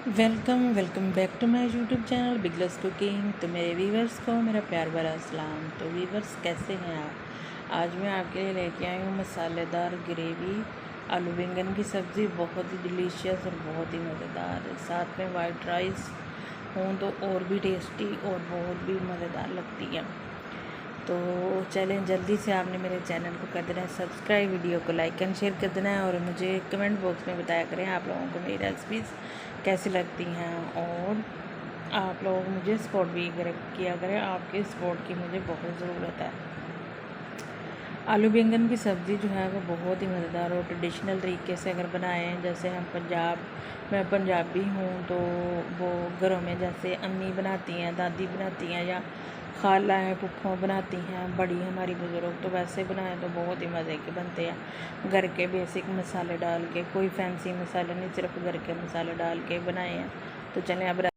Welcome back to my YouTube channel Biglas cooking. तो मेरे viewers को मेरा प्यार भरा सलाम। तो व्यूवर्स कैसे हैं आप? आज मैं आपके लिए लेके आई हूँ मसालेदार ग्रेवी आलू बैंगन की सब्ज़ी, बहुत ही डिलीशियस और बहुत ही मज़ेदार। साथ में वाइट राइस हों तो और भी टेस्टी और बहुत भी मज़ेदार लगती है। तो चलें, जल्दी से आपने मेरे चैनल को कर देना है सब्सक्राइब, वीडियो को लाइक एंड शेयर कर देना है और मुझे कमेंट बॉक्स में बताया करें आप लोगों को मेरी रेसिपीज़ कैसी लगती हैं। और आप लोग मुझे सपोर्ट भी किया करें, आपके सपोर्ट की मुझे बहुत ज़रूरत है। आलू बैंगन की सब्ज़ी जो है वो बहुत ही मज़ेदार और ट्रेडिशनल तरीके से अगर बनाएं, जैसे हम मैं पंजाबी हूँ तो वो घरों में जैसे अम्मी बनाती हैं, दादी बनाती हैं या खाला है, फुफ्फो बनाती हैं, बड़ी हमारी बुज़ुर्ग, तो वैसे बनाएं तो बहुत ही मज़े के बनते हैं। घर के बेसिक मसाले डाल के, कोई फैंसी मसाले नहीं, सिर्फ घर के मसाले डाल के बनाए हैं। तो चलें अब